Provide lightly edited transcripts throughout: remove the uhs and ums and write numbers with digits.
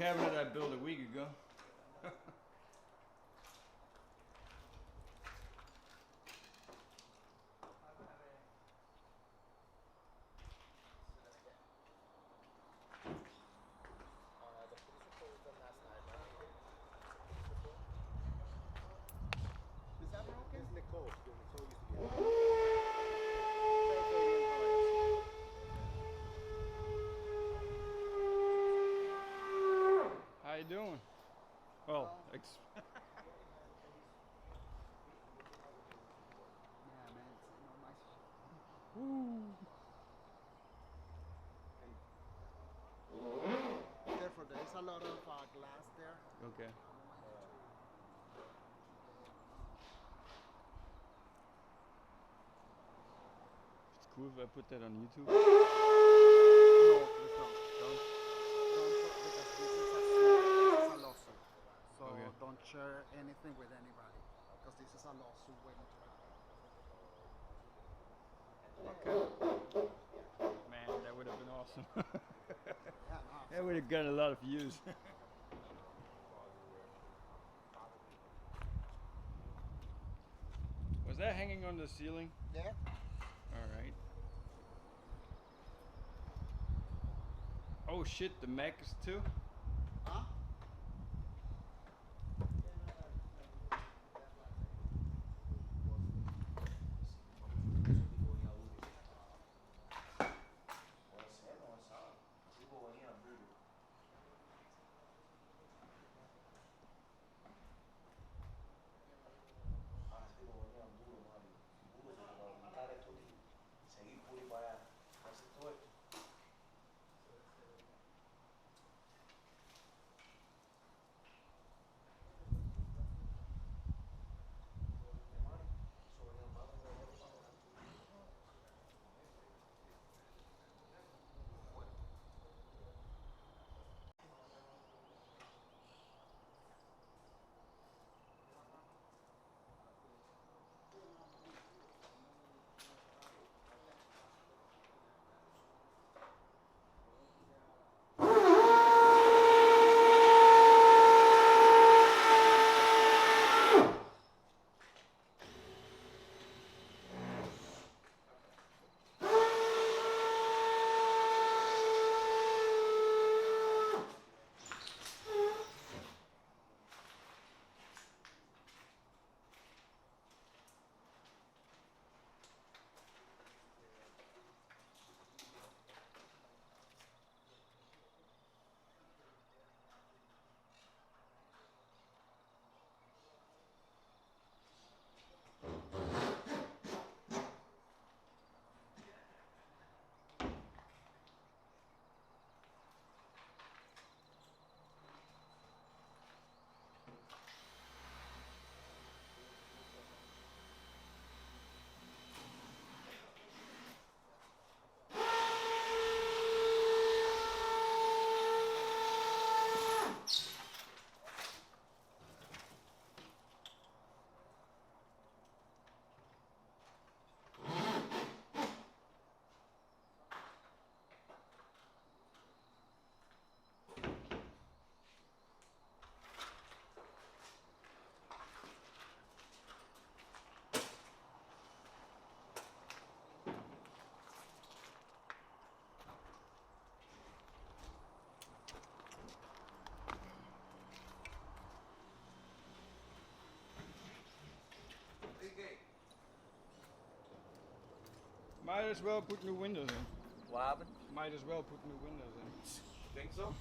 cabinet I built a week ago. Is that broken? It's Nicole. Nicole used to be a How you doing? Well, Yeah, man, it's Therefore, there is a lot of glass there. okay. It's cool if I put that on YouTube. No, please don't. Don't because this is a suit. This is a lawsuit. So Okay. don't share anything with anybody because this is a lawsuit waiting to happen. Okay. Man, that would have been awesome. Yeah, no, That would have got a lot of views. Was that hanging on the ceiling? yeah. All right. Oh shit, the Mac is too? Huh? Might as well put new windows in. What happened? Might as well put new windows in. Think so?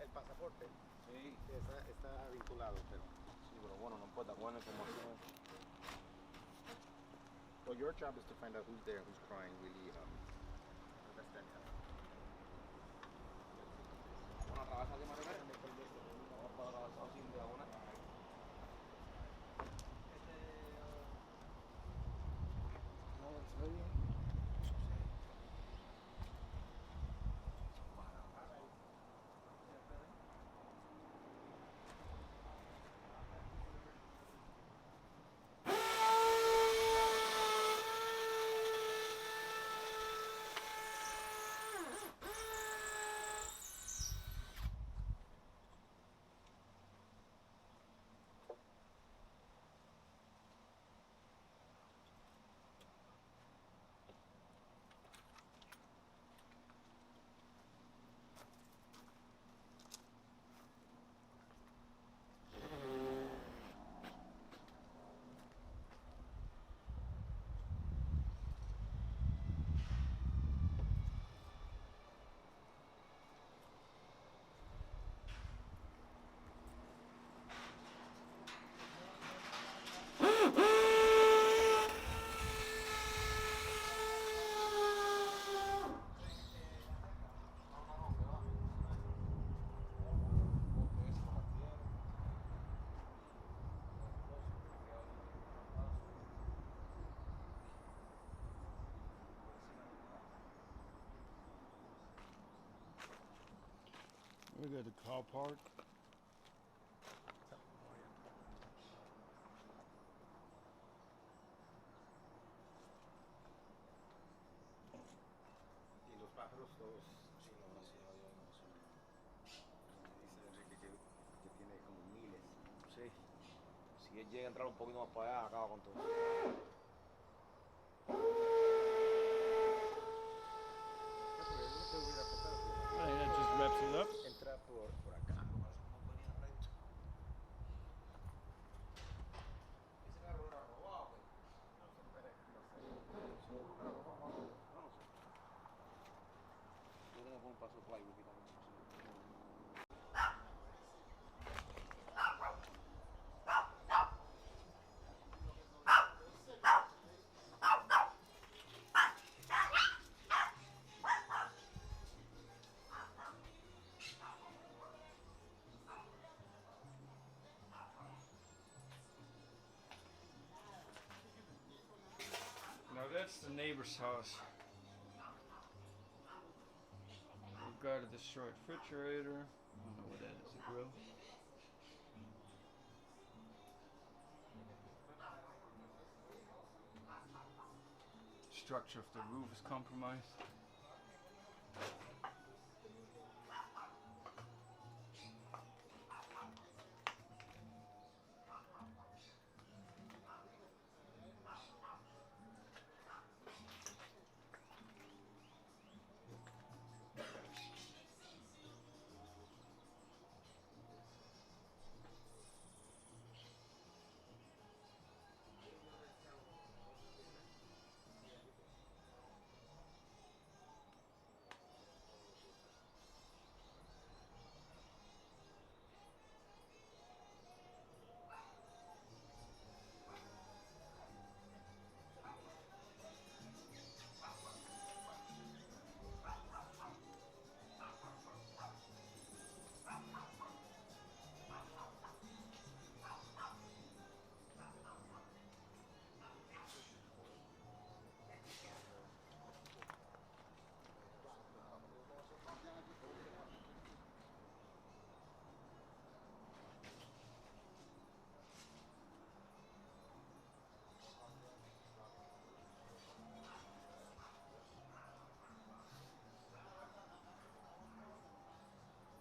El pasaporte. Sí. Está vinculado, pero. Sí, pero bueno, no importa. Buena información. Well, your job is to find out who's there, who's crying, really. Understand that. Una trabaja de manera. Vamos para trabajar sin de una. No, it's very. We got the car park. Y los pájaros todos, sí, no, no, sí, no, yo no, son, dice Enrique que tiene como miles. Sí. Si él llega a entrar un poquito más para allá, acaba con todo. I think that just wraps it up. Entra por acá. Ese carro era robado, güey. No sé, pero no sé. No, no sé. Yo tengo que poner un paso de plywood aquí también. Now that's the neighbor's house. We've got a destroyed refrigerator. I don't know what that is, a grill. Structure of the roof is compromised.